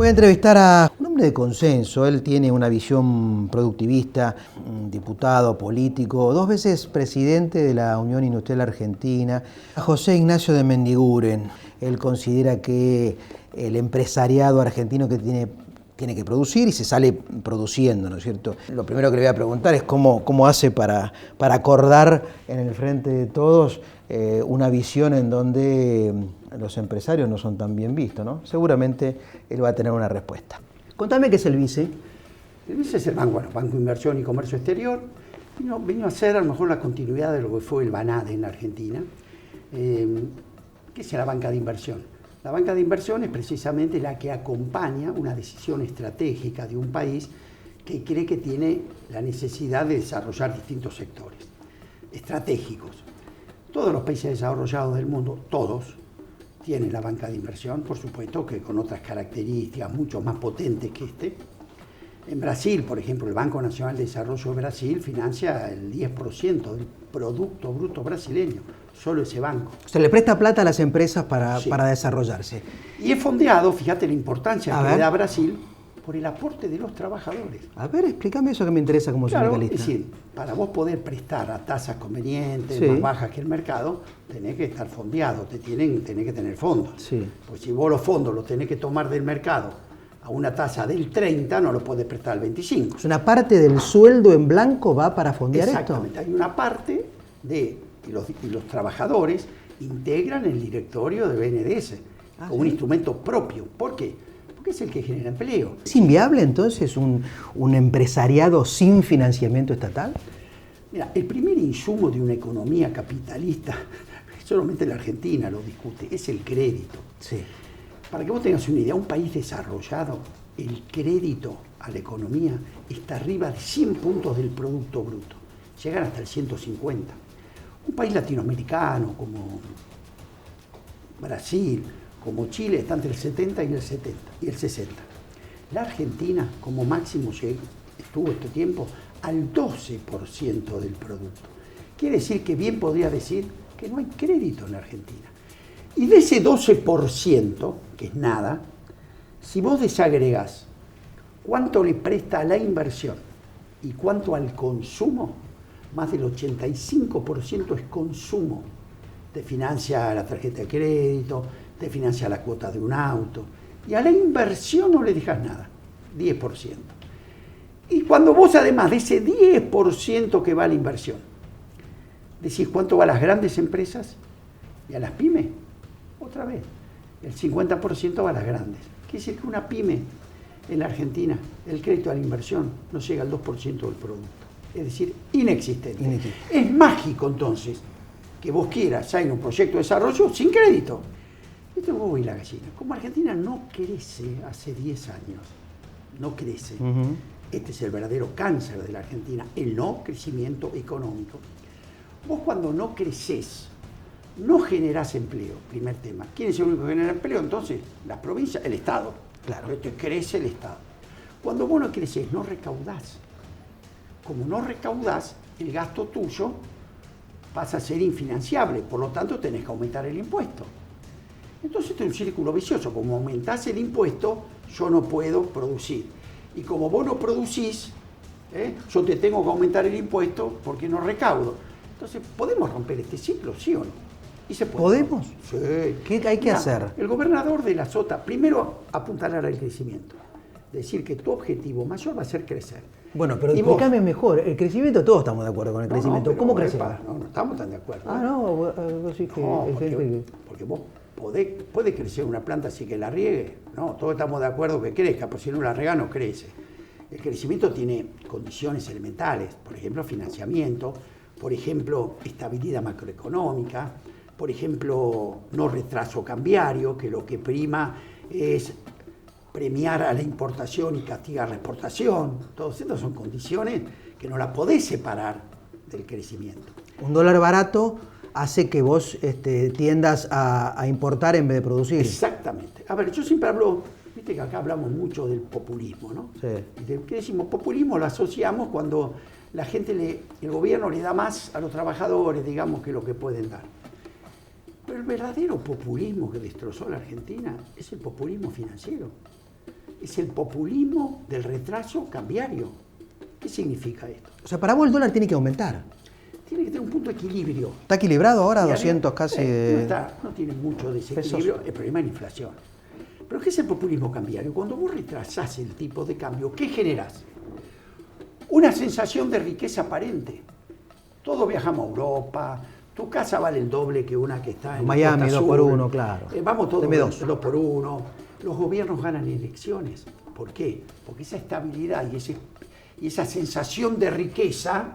Voy a entrevistar a un hombre de consenso. Él tiene una visión productivista, diputado, político, 2 veces presidente de la Unión Industrial Argentina, a José Ignacio de Mendiguren. Él considera que el empresariado argentino que tiene que producir y se sale produciendo, ¿no es cierto? Lo primero que le voy a preguntar es cómo hace para acordar en el frente de todos una visión en donde los empresarios no son tan bien vistos, ¿no? Seguramente él va a tener una respuesta. Contame qué es el BICE. El BICE es el Banco de Inversión y Comercio Exterior. Vino a ser a lo mejor la continuidad de lo que fue el BANADE en la Argentina. ¿Qué es la banca de inversión? La banca de inversión es precisamente la que acompaña una decisión estratégica de un país que cree que tiene la necesidad de desarrollar distintos sectores estratégicos. Todos los países desarrollados del mundo, todos, tienen la banca de inversión, por supuesto que con otras características mucho más potentes que este. En Brasil, por ejemplo, el Banco Nacional de Desarrollo de Brasil financia el 10% del Producto Bruto brasileño, solo ese banco. Se le presta plata a las empresas para desarrollarse. Y es fondeado, fíjate la importancia que le da Brasil, por el aporte de los trabajadores. A ver, explícame eso que me interesa como sindicalista. Es decir, para vos poder prestar a tasas convenientes, más bajas que el mercado, tenés que estar fondeado, tenés que tener fondos. Sí. Pues si vos los fondos los tenés que tomar del mercado a una tasa del 30, no lo podés prestar al 25. ¿Es una parte del sueldo en blanco va para fondear esto? Exactamente, hay una parte y los trabajadores integran el directorio de BNDES como un instrumento propio. ¿Por qué? Porque es el que genera empleo. ¿Es inviable entonces un empresariado sin financiamiento estatal? Mira, el primer insumo de una economía capitalista, solamente la Argentina lo discute, es el crédito. Sí. Para que vos tengas una idea, un país desarrollado, el crédito a la economía está arriba de 100 puntos del Producto Bruto. Llegan hasta el 150. Un país latinoamericano como Brasil, como Chile, está entre el 70 y el 60. La Argentina, como máximo, estuvo este tiempo al 12% del producto. Quiere decir que bien podría decir que no hay crédito en la Argentina. Y de ese 12%, que es nada, si vos desagregás cuánto le presta a la inversión y cuánto al consumo, más del 85% es consumo. Te financia la tarjeta de crédito, te financia la cuota de un auto, y a la inversión no le dejas nada, 10%. Y cuando vos además de ese 10% que va a la inversión, decís cuánto va a las grandes empresas y a las pymes, otra vez, el 50% va a las grandes. Quiere decir que una pyme en la Argentina, el crédito a la inversión no llega al 2% del producto, es decir, inexistente. Es mágico entonces que vos quieras, hay un proyecto de desarrollo sin crédito. Esto es el huevo y la gallina. Como Argentina no crece hace 10 años, no crece. Este es el verdadero cáncer de la Argentina, el no crecimiento económico. Vos cuando no creces, no generás empleo, primer tema. ¿Quién es el único que genera empleo? Entonces, las provincias, el Estado. Claro. Porque crece el Estado. Cuando vos no creces, no recaudás. Como no recaudás, el gasto tuyo pasa a ser infinanciable, por lo tanto tenés que aumentar el impuesto. Entonces este es un círculo vicioso, como aumentás el impuesto, yo no puedo producir. Y como vos no producís, yo te tengo que aumentar el impuesto porque no recaudo. Entonces, ¿podemos romper este ciclo, sí o no? Y se puede. ¿Podemos? Sí. ¿Qué hay que hacer? El gobernador de la Sota, primero apuntalar al crecimiento. Decir que tu objetivo mayor va a ser crecer. Bueno, pero explícame mejor. El crecimiento, todos estamos de acuerdo con el crecimiento. No, ¿Cómo crecer? No estamos tan de acuerdo. Vos sí que... Porque vos puede crecer una planta así que la riegue. No, todos estamos de acuerdo que crezca, porque si no la riega no crece. El crecimiento tiene condiciones elementales, por ejemplo, financiamiento, por ejemplo, estabilidad macroeconómica, por ejemplo, no retraso cambiario, que lo que prima es premiar a la importación y castigar a la exportación. Todas estas son condiciones que no las podés separar del crecimiento. Un dólar barato hace que vos tiendas a importar en vez de producir. Exactamente. A ver, yo siempre hablo, viste que acá hablamos mucho del populismo, ¿no? Sí. ¿Qué decimos? Populismo lo asociamos cuando la gente, el gobierno le da más a los trabajadores, digamos, que lo que pueden dar. Pero el verdadero populismo que destrozó la Argentina es el populismo financiero. es el populismo del retraso cambiario. ¿Qué significa esto? O sea, para vos el dólar tiene que aumentar. Tiene que tener un punto de equilibrio. ¿Está equilibrado ahora? Y 200 casi no tiene mucho desequilibrio, el problema es la inflación. Pero ¿qué es el populismo cambiario? Cuando vos retrasás el tipo de cambio, ¿qué generás? Una sensación de riqueza aparente. Todos viajamos a Europa, tu casa vale el doble que una que está en Miami, Costa 2 por Sur. 1, claro. Vamos todos Deme 2. 2 por 1. Los gobiernos ganan elecciones. ¿Por qué? Porque esa estabilidad y esa sensación de riqueza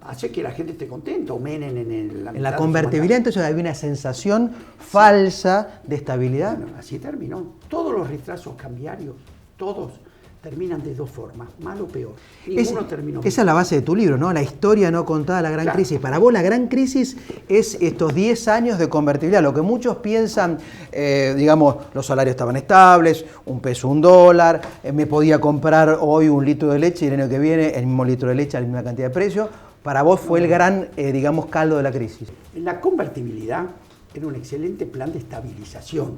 hace que la gente esté contenta. O Menem En la convertibilidad entonces había una sensación falsa de estabilidad. Bueno, así terminó. Todos los retrasos cambiarios, todos terminan de dos formas, mal o peor. Ninguno terminó bien. Esa es la base de tu libro, ¿no? La historia no contada, la gran crisis. Para vos la gran crisis es estos 10 años de convertibilidad. Lo que muchos piensan, digamos, los salarios estaban estables, un peso, un dólar, me podía comprar hoy un litro de leche y el año que viene el mismo litro de leche a la misma cantidad de precio. Para vos fue el gran, digamos, caldo de la crisis. La convertibilidad era un excelente plan de estabilización.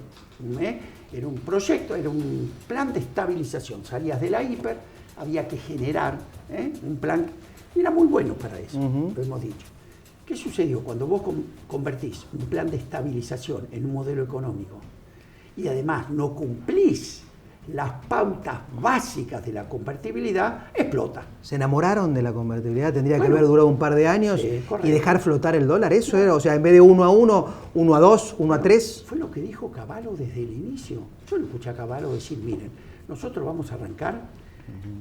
Era un proyecto, era un plan de estabilización. Salías de la hiper, había que generar un plan. Y era muy bueno para eso, lo hemos dicho. ¿Qué sucedió? Cuando vos convertís un plan de estabilización en un modelo económico y además no cumplís las pautas básicas de la convertibilidad, explota. ¿Se enamoraron de la convertibilidad? ¿Tendría que haber durado un par de años y dejar flotar el dólar? ¿Eso era? O sea, en vez de 1 a 1, 1 a 2, 1 a 3. Fue lo que dijo Cavallo desde el inicio. Yo le escuché a Cavallo decir, miren, nosotros vamos a arrancar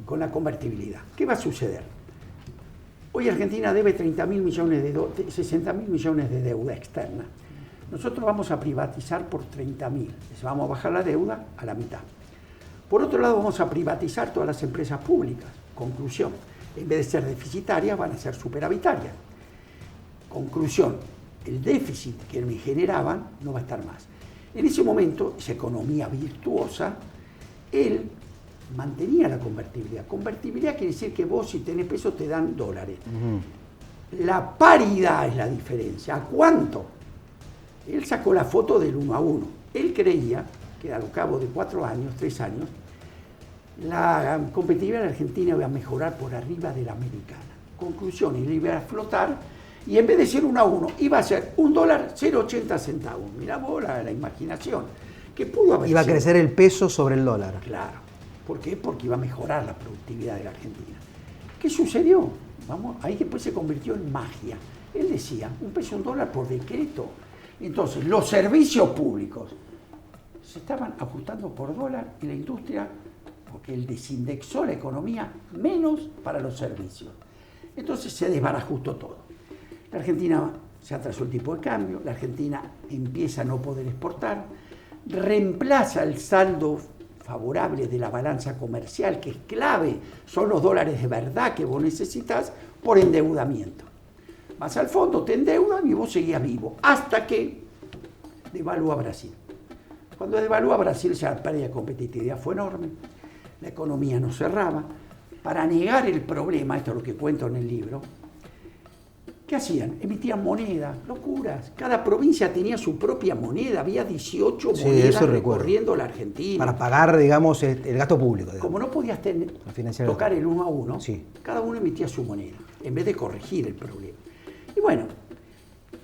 con la convertibilidad. ¿Qué va a suceder? Hoy Argentina debe 60.000 millones de deuda externa. Nosotros vamos a privatizar por 30.000. Vamos a bajar la deuda a la mitad. Por otro lado, vamos a privatizar todas las empresas públicas. Conclusión, en vez de ser deficitarias, van a ser superavitarias. Conclusión, el déficit que me generaban no va a estar más. En ese momento, esa economía virtuosa, él mantenía la convertibilidad. Convertibilidad quiere decir que vos, si tenés pesos, te dan dólares. La paridad es la diferencia. ¿A cuánto? Él sacó la foto del 1 a 1. Él creía que al cabo de 4 años, 3 años, la competitividad en Argentina iba a mejorar por arriba de la americana. Conclusión, él iba a flotar y en vez de ser 1 a 1, iba a ser $1, 0,80 centavos. Mirá vos la imaginación. Que pudo haber Iba a sido. crecer el peso sobre el dólar. Claro. ¿Por qué? Porque iba a mejorar la productividad de la Argentina. ¿Qué sucedió? Ahí después se convirtió en magia. Él decía, un peso, un dólar por decreto. Entonces, los servicios públicos se estaban ajustando por dólar y la industria, porque él desindexó la economía, menos para los servicios. Entonces se desbarajustó todo. La Argentina se atrasó el tipo de cambio, la Argentina empieza a no poder exportar, reemplaza el saldo favorable de la balanza comercial, que es clave, son los dólares de verdad que vos necesitas, por endeudamiento. Vas al fondo, te endeudan y vos seguías vivo, hasta que devalúa Brasil. Cuando devalúa Brasil, ya la pérdida de competitividad fue enorme, la economía no cerraba. Para negar el problema, esto es lo que cuento en el libro, ¿qué hacían? Emitían moneda, locuras. Cada provincia tenía su propia moneda, había 18 monedas recorriendo la Argentina. Para pagar, digamos, el gasto público. Como no podías tocar el 1 a 1, cada uno emitía su moneda, en vez de corregir el problema. Y bueno,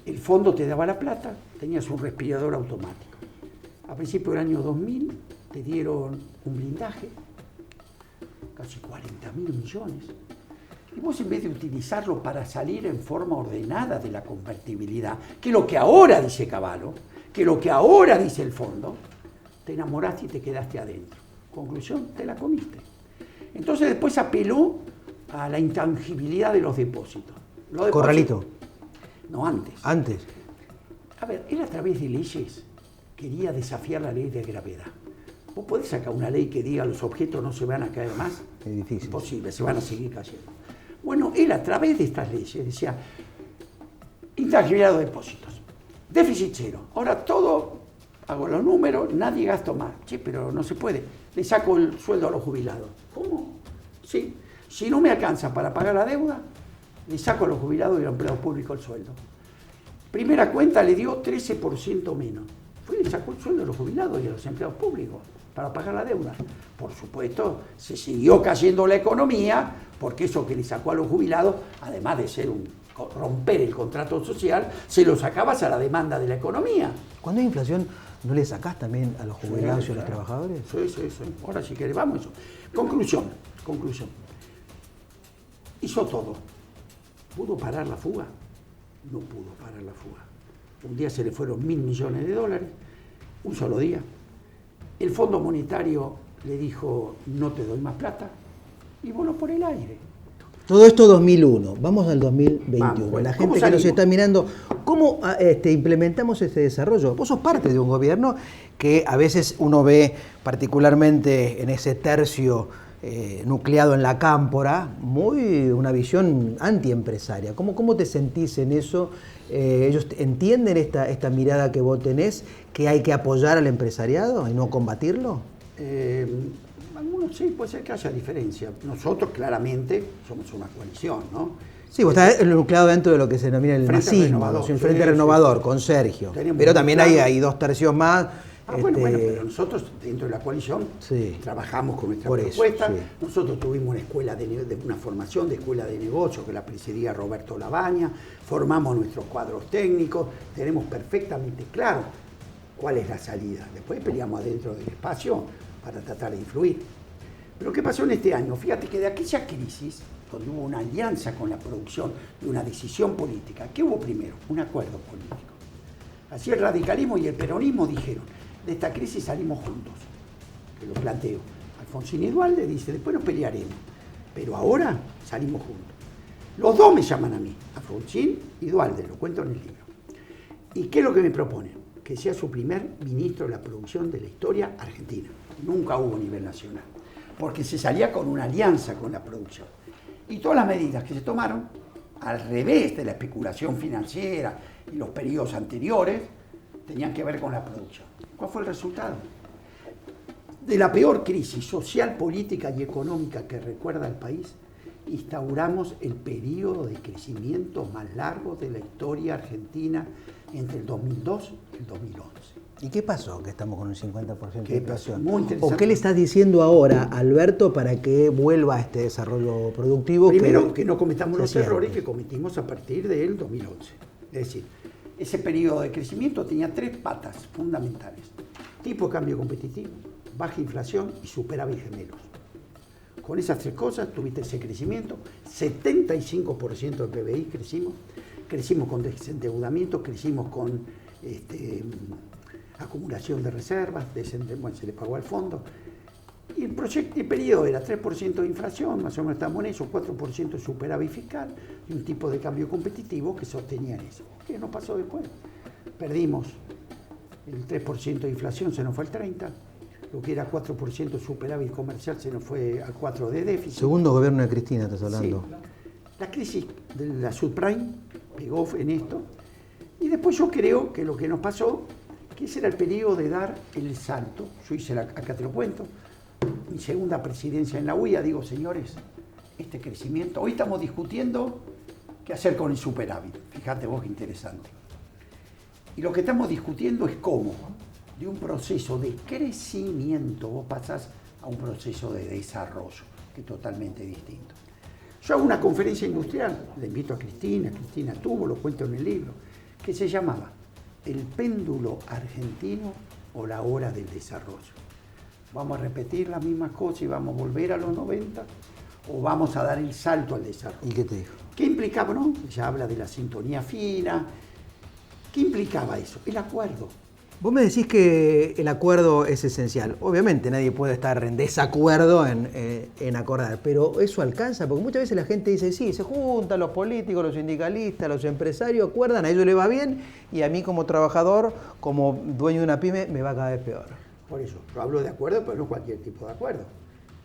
el fondo te daba la plata, tenías un respirador automático. A principios del año 2000 te dieron un blindaje, casi 40.000 millones. Y vos, en vez de utilizarlo para salir en forma ordenada de la convertibilidad, que es lo que ahora dice Cavallo, que es lo que ahora dice el fondo, te enamoraste y te quedaste adentro. Conclusión, te la comiste. Entonces después apeló a la intangibilidad de los depósitos. Corralito. No, antes. Antes. A ver, él a través de leyes quería desafiar la ley de gravedad. ¿Vos podés sacar una ley que diga los objetos no se van a caer más? Es difícil. Imposible, se van a seguir cayendo. Bueno, él a través de estas leyes decía, intangibilidad de los depósitos, déficit cero. Ahora todo, hago los números, nadie gasto más. Che, pero no se puede. Le saco el sueldo a los jubilados. ¿Cómo? Sí. Si no me alcanza para pagar la deuda, le saco a los jubilados y a los empleados públicos el sueldo. Primera cuenta le dio 13% menos. Fue y le sacó el sueldo a los jubilados y a los empleados públicos. para pagar la deuda. Por supuesto, se siguió cayendo la economía, porque eso que le sacó a los jubilados, además de ser romper el contrato social, se lo sacabas a la demanda de la economía. Cuando hay inflación, ¿no le sacás también a los jubilados y a los trabajadores? Sí. Ahora si querés, vamos a eso. Conclusión. Hizo todo. ¿Pudo parar la fuga? No pudo parar la fuga. Un día se le fueron $1.000 millones, un solo día. El Fondo Monetario le dijo, no te doy más plata, y voló por el aire. Todo esto 2001, vamos al 2021. Vamos, bueno, la gente que nos está mirando, ¿cómo implementamos este desarrollo? Vos sos parte de un gobierno que a veces uno ve particularmente en ese tercio nucleado en la cámpora, una visión antiempresaria. ¿Cómo te sentís en eso? ¿Ellos entienden esta mirada que vos tenés, que hay que apoyar al empresariado y no combatirlo? Algunos sí, puede ser que haya diferencia. Nosotros claramente somos una coalición, ¿no? Sí, vos estás nucleado dentro de lo que se denomina el masismo, un frente renovador con Sergio. Pero también hay 2 tercios más. Bueno, pero nosotros dentro de la coalición trabajamos con nuestra propuesta. Nosotros tuvimos una formación de escuela de negocios que la presidía Roberto Labaña, formamos nuestros cuadros técnicos, tenemos perfectamente claro cuál es la salida. Después peleamos adentro del espacio para tratar de influir. Pero ¿qué pasó en este año? Fíjate que de aquella crisis, donde hubo una alianza con la producción y una decisión política, ¿qué hubo primero? Un acuerdo político. Así el radicalismo y el peronismo dijeron, de esta crisis salimos juntos, que lo planteo. Alfonsín y Duhalde dice, después nos pelearemos, pero ahora salimos juntos. Los dos me llaman a mí, Alfonsín y Duhalde, lo cuento en el libro. ¿Y qué es lo que me proponen? Que sea su primer ministro de la producción de la historia argentina. Nunca hubo a nivel nacional, porque se salía con una alianza con la producción. Y todas las medidas que se tomaron, al revés de la especulación financiera y los periodos anteriores, tenían que ver con la producción. ¿Cuál fue el resultado? De la peor crisis social, política y económica que recuerda el país, instauramos el periodo de crecimiento más largo de la historia argentina entre el 2002 y el 2011. ¿Y qué pasó que estamos con un 50% de inflación? Muy interesante. ¿O qué le estás diciendo ahora, Alberto, para que vuelva a este desarrollo productivo? Primero, que no cometamos los errores que cometimos a partir del 2011. Es decir, ese periodo de crecimiento tenía 3 patas fundamentales. Tipo de cambio competitivo, baja inflación y superávit gemelos. Con esas 3 cosas tuviste ese crecimiento, 75% del PBI crecimos con desendeudamiento, crecimos con acumulación de reservas, se le pagó al fondo. Y el periodo era 3% de inflación, más o menos estamos en eso, 4% de superávit fiscal y un tipo de cambio competitivo que sostenía eso. ¿Qué nos pasó después? Perdimos el 3% de inflación, se nos fue al 30%, lo que era 4% de superávit comercial se nos fue al 4% de déficit. Segundo gobierno de Cristina, estás hablando. Sí. La crisis de la subprime pegó en esto y después yo creo que lo que nos pasó, que ese era el periodo de dar el salto. Yo hice, acá te lo cuento, mi segunda presidencia en la UIA, digo, señores, este crecimiento, hoy estamos discutiendo qué hacer con el superávit, fíjate vos qué interesante. Y lo que estamos discutiendo es cómo, de un proceso de crecimiento, vos pasás a un proceso de desarrollo, que es totalmente distinto. Yo hago una conferencia industrial, le invito a Cristina tuvo, lo cuento en el libro, que se llamaba El péndulo argentino o la hora del desarrollo. ¿Vamos a repetir las mismas cosas y vamos a volver a los 90? ¿O vamos a dar el salto al desarrollo? ¿Y qué te dijo? ¿Qué implicaba, no? Ya habla de la sintonía fina. ¿Qué implicaba eso? El acuerdo. Vos me decís que el acuerdo es esencial. Obviamente nadie puede estar en desacuerdo en acordar, pero eso alcanza, porque muchas veces la gente dice, sí, se juntan los políticos, los sindicalistas, los empresarios, acuerdan, a ellos les va bien, y a mí como trabajador, como dueño de una pyme, me va cada vez peor. Por eso, yo hablo de acuerdo, pero no cualquier tipo de acuerdo.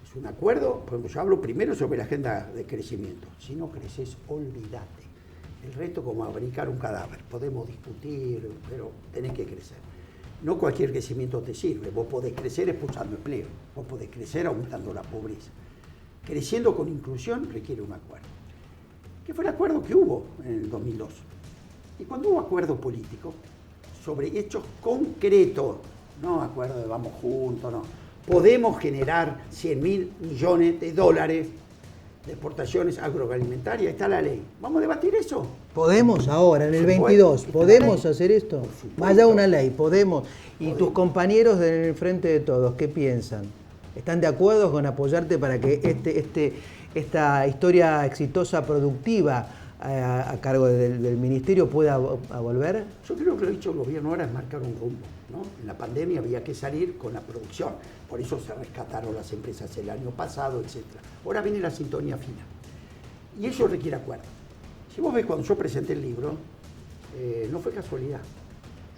Es un acuerdo, por ejemplo, yo hablo primero sobre la agenda de crecimiento. Si no creces, olvídate. El resto como fabricar un cadáver. Podemos discutir, pero tenés que crecer. No cualquier crecimiento te sirve. Vos podés crecer expulsando empleo. Vos podés crecer aumentando la pobreza. Creciendo con inclusión requiere un acuerdo. ¿Qué fue el acuerdo que hubo en el 2002? Y cuando hubo acuerdo político sobre hechos concretos, no acuerdo de vamos juntos, no. podemos generar 100.000 millones de dólares de exportaciones agroalimentarias. Está la ley. ¿Vamos a debatir eso? ¿Podemos ahora, en el 22, podemos hacer esto? Más allá de una ley, podemos. ¿Y tus compañeros del Frente de Todos, qué piensan? ¿Están de acuerdo con apoyarte para que esta historia exitosa, productiva, a cargo del Ministerio pueda volver? Yo creo que lo que ha dicho el gobierno ahora es marcar un rumbo, ¿no? En la pandemia había que salir con la producción, por eso se rescataron las empresas el año pasado, etc. Ahora viene la sintonía fina y eso requiere acuerdo. Si vos ves cuando yo presenté el libro, no fue casualidad,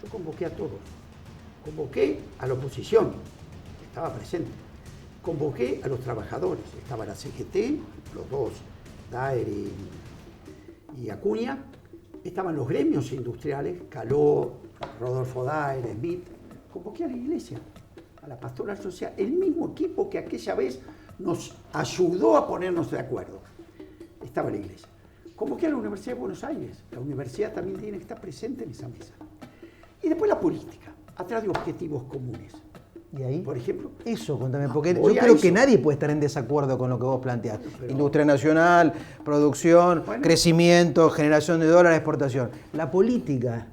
yo convoqué a todos, convoqué a la oposición, que estaba presente, convoqué a los trabajadores, estaba la CGT, los dos, Daer y Acuña, estaban los gremios industriales, Caló, Rodolfo Daer, Smith, convoqué a la iglesia, a la pastoral social, el mismo equipo que aquella vez nos ayudó a ponernos de acuerdo, estaba la iglesia. Convoqué a la Universidad de Buenos Aires, la universidad también tiene que estar presente en esa mesa. Y después la política, atrás de objetivos comunes. ¿Y ahí? Por ejemplo. Eso, contame, porque yo creo que nadie puede estar en desacuerdo con lo que vos planteás. Industria nacional, producción, crecimiento, generación de dólares, exportación. La política,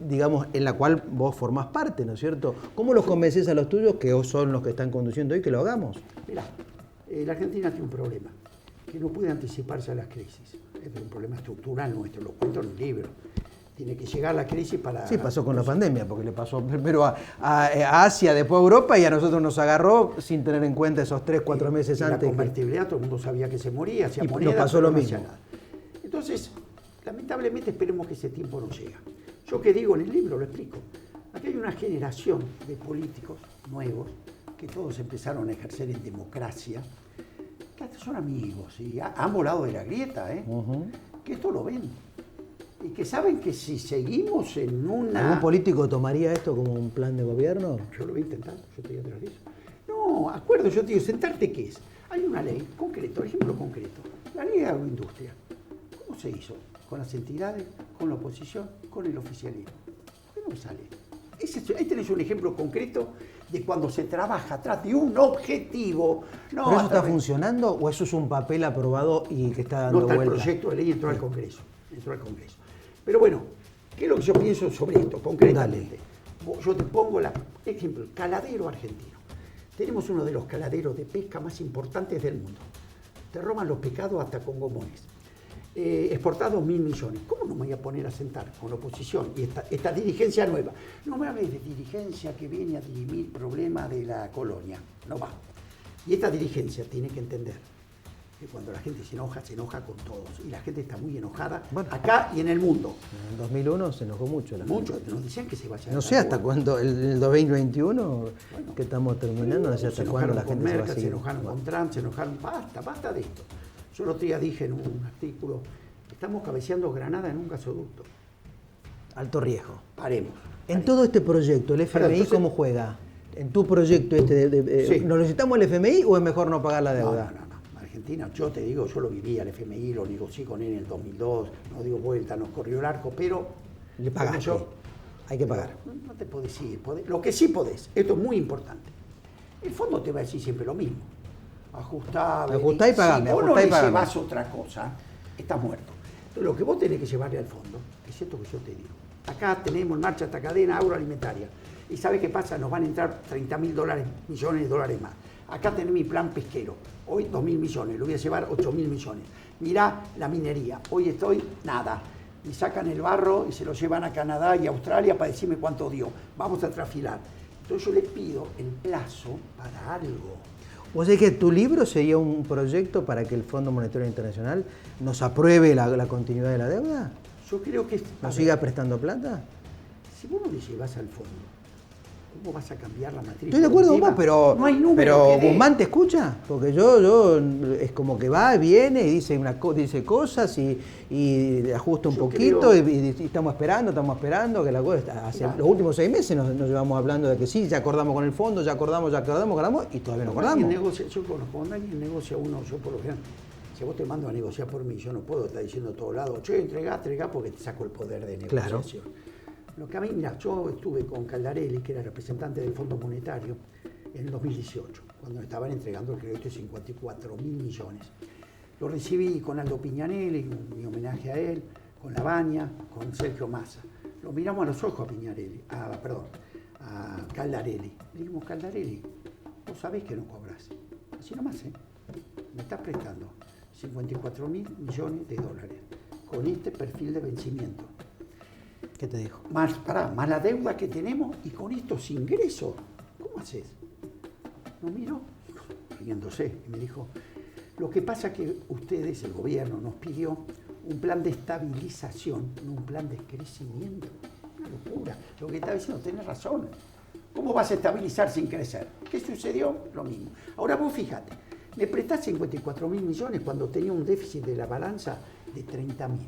digamos, en la cual vos formás parte, ¿no es cierto? ¿Cómo los convences a los tuyos, que son los que están conduciendo hoy, que lo hagamos? Mirá, la Argentina tiene un problema, que no puede anticiparse a las crisis. Es un problema estructural nuestro, lo cuento en un libro. Tiene que llegar la crisis para... Sí, pasó con la pandemia, porque le pasó primero a Asia, después a Europa, y a nosotros nos agarró sin tener en cuenta esos 3-4 meses antes. La convertibilidad, todo el mundo sabía que se moría, hacía moneda, nos pasó lo mismo. Nada. Entonces, lamentablemente esperemos que ese tiempo no llega. Yo que digo en el libro, lo explico. Aquí hay una generación de políticos nuevos que todos empezaron a ejercer en democracia, que hasta son amigos y han volado de la grieta, que esto lo ven. Y que saben que si seguimos en una... ¿Algún político tomaría esto como un plan de gobierno? Yo lo voy a intentar, yo te digo atrás de eso. No, acuerdo, yo te digo, sentarte ¿qué es? Hay una ley, concreto, ejemplo concreto, la ley de agroindustria. ¿Cómo se hizo? Con las entidades, con la oposición, con el oficialismo. ¿Por qué no sale? Ahí tenés un ejemplo concreto de cuando se trabaja atrás de un objetivo. No, ¿pero eso está funcionando o eso es un papel aprobado y que está dando vuelta? No, el proyecto de ley entró al Congreso. Pero bueno, ¿qué es lo que yo pienso sobre esto concretamente? Dale. Yo te pongo ejemplo, el caladero argentino. Tenemos uno de los caladeros de pesca más importantes del mundo. Te roban los pescados hasta con gomones. Exportados 1.000 millones. ¿Cómo no me voy a poner a sentar con la oposición y esta dirigencia nueva? No me hables de dirigencia que viene a dirimir problemas de la colonia. No va. Y esta dirigencia tiene que entender que cuando la gente se enoja con todos. Y la gente está muy enojada, acá y en el mundo. En 2001 se enojó mucho. Mucho, nos decían que se vaya. No sé hasta cuándo, el 2021, que estamos terminando, no sé hasta cuándo la gente se va a seguir. Se enojaron con Trump, se enojaron, basta de esto. Yo el otro día dije en un artículo, estamos cabeceando Granada en un gasoducto. Alto riesgo. Paremos. En todo este proyecto, ¿el FMI cómo juega? En tu proyecto sí. ¿Nos necesitamos el FMI o es mejor no pagar la deuda? No. Argentina, yo te digo, yo lo viví al FMI, lo negocié con él en el 2002, no dio vuelta, nos corrió el arco, pero... Le pagaste. Hay que pagar. No te podés ir. Lo que sí podés, esto es muy importante, el fondo te va a decir siempre lo mismo. Ajustá y pagame. Si vos no le llevas otra cosa, estás muerto. Entonces, lo que vos tenés que llevarle al fondo es esto que yo te digo. Acá tenemos en marcha esta cadena agroalimentaria. ¿Y sabe qué pasa? Nos van a entrar 30.000 millones de dólares más. Acá tenés mi plan pesquero. Hoy 2.000 millones, lo voy a llevar 8.000 millones. Mirá la minería. Hoy estoy nada. Y sacan el barro y se lo llevan a Canadá y a Australia para decirme cuánto dio. Vamos a trafilar. Entonces yo le pido el plazo para algo. ¿Vos sabés que tu libro sería un proyecto para que el Fondo Monetario Internacional nos apruebe la continuidad de la deuda? Yo creo que... ¿Nos siga prestando plata? Si vos no le llevas al fondo, ¿cómo vas a cambiar la matriz? Estoy de acuerdo con vos, pero, no hay número pero Guzmán te escucha, porque yo es como que va, viene y dice cosas y ajusta un poquito y estamos esperando que la cosa... Hace los últimos 6 meses nos llevamos hablando de que sí, ya acordamos con el fondo, ya acordamos y todavía no acordamos. Yo conozco, cuando alguien negocia yo por lo general, si vos te mando a negociar por mí, yo no puedo estar diciendo a todos lados, che, entregá porque te saco el poder de negociación. Claro. Lo que a mí, mira, yo estuve con Caldarelli, que era representante del Fondo Monetario, en el 2018, cuando me estaban entregando el crédito de 54.000 millones. Lo recibí con Aldo Piñanelli, mi homenaje a él, con Lavagna, con Sergio Massa. Lo miramos a los ojos a Piñarelli, a Caldarelli. Le dijimos, Caldarelli, vos sabés que no cobrás. Así nomás, me estás prestando 54.000 millones de dólares con este perfil de vencimiento. ¿Qué te dijo? Más la deuda que tenemos y con estos ingresos, ¿cómo haces? Nos miró, riéndose, y me dijo, lo que pasa es que ustedes, el gobierno, nos pidió un plan de estabilización, no un plan de crecimiento. Una locura. Lo que está diciendo, tenés razón. ¿Cómo vas a estabilizar sin crecer? ¿Qué sucedió? Lo mismo. Ahora vos fíjate, me prestás 54.000 millones cuando tenía un déficit de la balanza de 30.000.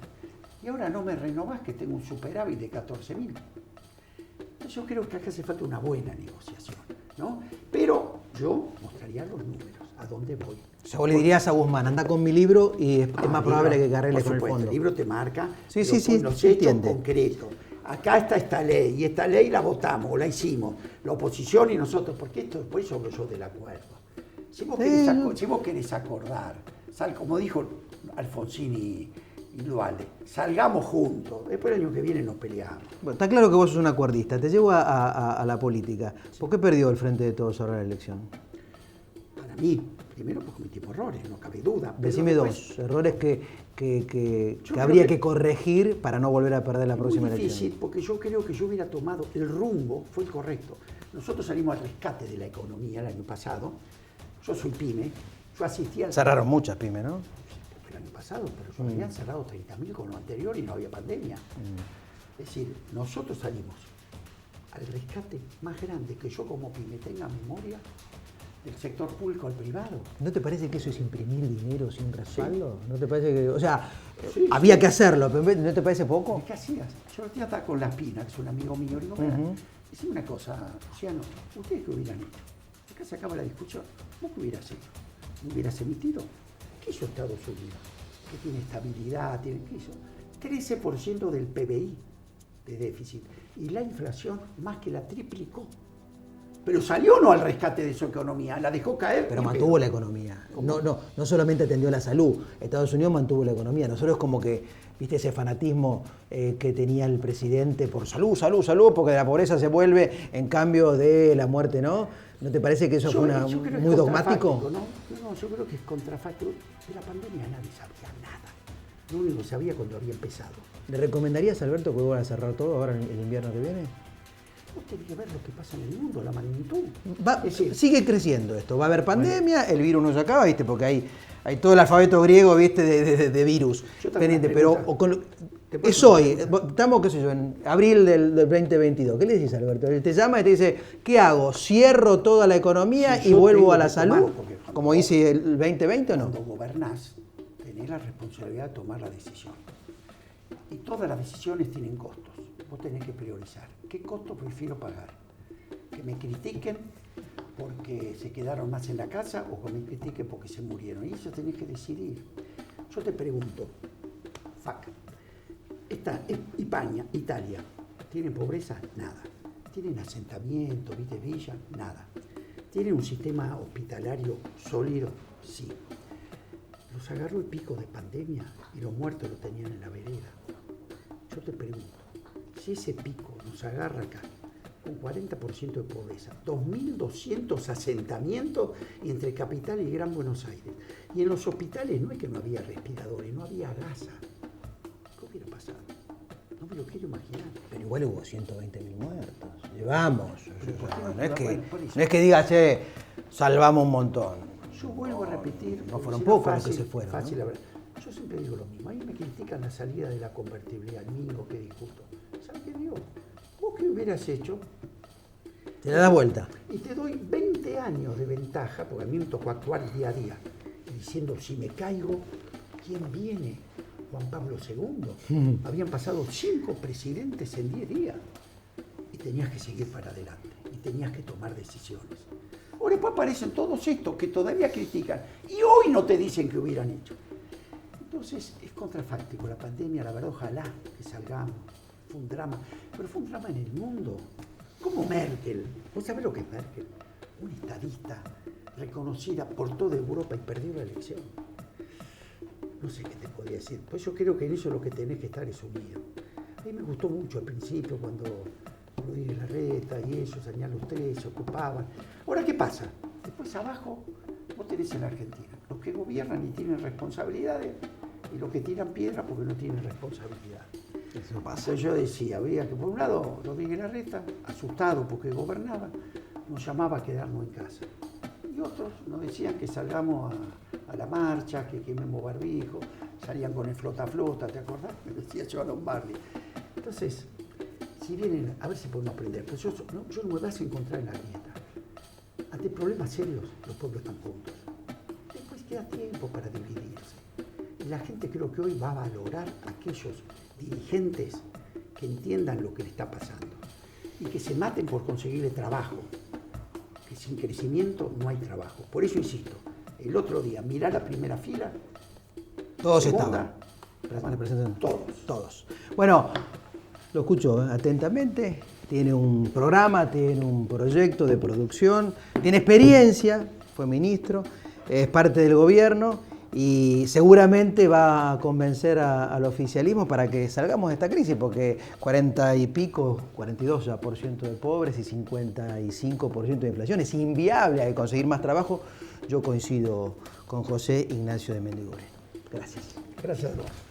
Y ahora no me renovás que tengo un superávit de 14.000. Entonces yo creo que acá hace falta una buena negociación, ¿no? Pero yo mostraría los números, a dónde voy. O sea, vos le dirías a Guzmán, anda con mi libro y es más probable que arregle con el fondo. El libro te marca sí, los hechos concretos. Acá está esta ley, y esta ley la votamos, o la hicimos, la oposición y nosotros, porque esto después hablo yo del acuerdo. Si vos querés acordar, como dijo Alfonsín y Dualde, salgamos juntos, después el año que viene nos peleamos. Bueno, está claro que vos sos un acuerdista, te llevo a la política. ¿Por qué perdió el Frente de Todos ahora la elección? Para mí, primero porque cometimos errores, no cabe duda. Decime dos errores que habría que corregir para no volver a perder la próxima elección. Es difícil, porque yo creo que yo hubiera tomado el rumbo, fue el correcto. Nosotros salimos al rescate de la economía el año pasado. Yo soy pyme, yo asistí al... Cerraron muchas pymes, ¿no? El año pasado, pero yo habían cerrado 30.000 con lo anterior y no había pandemia. Es decir, nosotros salimos al rescate más grande que yo como pyme tenga memoria del sector público al privado. ¿No te parece que eso es imprimir dinero sin respaldo? Sí. ¿No te parece que, o sea, sí, había que hacerlo, pero ¿no te parece poco? ¿Qué hacías? Yo el otro día estaba con La Pina, que es un amigo mío, digo, mira, decime una cosa, Luciano, ¿ustedes qué hubieran hecho? Acá se acaba la discusión, ¿vos qué hubieras hecho? ¿Me hubieras emitido? ¿Qué hizo Estados Unidos? Que tiene estabilidad, ¿qué hizo? 13% del PBI de déficit. Y la inflación más que la triplicó. Pero salió o no al rescate de su economía, la dejó caer. Pero mantuvo la economía. No solamente atendió la salud. Estados Unidos mantuvo la economía. Nosotros como que, viste ese fanatismo que tenía el presidente por salud, porque de la pobreza se vuelve en cambio de la muerte, ¿no? ¿No te parece que eso fue muy dogmático? No, yo creo que es contrafáctico. De la pandemia nadie sabía nada. Lo único que sabía cuando había empezado. ¿Le recomendarías, Alberto, que vuelvan a cerrar todo ahora en el invierno que viene? Vos tenés que ver lo que pasa en el mundo, la magnitud. Sigue creciendo esto. Va a haber pandemia, el virus no se acaba, ¿viste? Porque hay todo el alfabeto griego, ¿viste? De virus. Pendiente, pero es hoy. Estamos, qué sé yo, en abril del 2022. ¿Qué le decís, Alberto? Él te llama y te dice, ¿qué hago? ¿Cierro toda la economía y vuelvo a la salud? ¿Como dice el 2020 o no? Cuando gobernás, tenés la responsabilidad de tomar la decisión. Y todas las decisiones tienen costos. Vos tenés que priorizar. ¿Qué costo prefiero pagar? ¿Que me critiquen porque se quedaron más en la casa o que me critiquen porque se murieron? Y eso tenés que decidir. Yo te pregunto, Italia, ¿tienen pobreza? Nada. ¿Tienen asentamiento, viste, villa? Nada. ¿Tienen un sistema hospitalario sólido? Sí. Los agarró el pico de pandemia y los muertos lo tenían en la vereda. Yo te pregunto, si ese pico nos agarra acá, con 40% de pobreza, 2.200 asentamientos entre Capital y Gran Buenos Aires, y en los hospitales no es que no había respiradores, no había gasa. ¿Qué hubiera pasado? No me lo quiero imaginar. Pero igual hubo 120.000 muertos. Llevamos. No es que digas, salvamos un montón. Yo vuelvo a repetir. No fueron pocos los que se fueron. Fácil, ¿no? Yo siempre digo lo mismo. A mí me critican la salida de la convertibilidad, el mingo que discuto. ¿Sabes qué digo? ¿Vos qué hubieras hecho? Te la das vuelta. Y te doy 20 años de ventaja, porque a mí me tocó actuar día a día, diciendo, si me caigo, ¿quién viene? Juan Pablo II. Habían pasado 5 presidentes en 10 días. Y tenías que seguir para adelante. Y tenías que tomar decisiones. Ahora después aparecen todos estos que todavía critican. Y hoy no te dicen que hubieran hecho. Entonces es contrafáctico la pandemia, la verdad, ojalá que salgamos. Fue un drama. Pero fue un drama en el mundo. Como Merkel. ¿Vos sabés lo que es Merkel? un estadista reconocida por toda Europa y perdió la elección. No sé qué te podría decir. Pues yo creo que en eso lo que tenés que estar es unido. A mí me gustó mucho al principio cuando Rodríguez Larreta y ellos, salían los tres, se ocupaban. Ahora, ¿qué pasa? Después abajo vos tenés en la Argentina los que gobiernan y tienen responsabilidades y los que tiran piedra porque no tienen responsabilidad. Eso pasa. Entonces yo decía, había que por un lado Rodríguez Larreta, asustado porque gobernaba, nos llamaba a quedarnos en casa. Y otros nos decían que salgamos a la marcha, que quememos barbijo, salían con el flota, ¿te acordás? Me decía Joan Marley. Entonces, si vienen, a ver si podemos aprender, pero yo no me vas a encontrar en la grieta. Ante problemas serios, los pueblos están juntos. Después queda tiempo para dividirse. Y la gente creo que hoy va a valorar a aquellos dirigentes que entiendan lo que le está pasando y que se maten por conseguirle trabajo. Que sin crecimiento no hay trabajo. Por eso insisto, el otro día, mirá la primera fila. Todos segunda, estaban. Todos. Bueno, lo escucho atentamente. Tiene un programa, tiene un proyecto de producción, tiene experiencia, fue ministro, es parte del gobierno y seguramente va a convencer al oficialismo para que salgamos de esta crisis, porque 40 y pico, 42% ya de pobres y 55% de inflación. Es inviable, hay que conseguir más trabajo. Yo coincido con José Ignacio de Mendiguren. Gracias. Gracias a vos.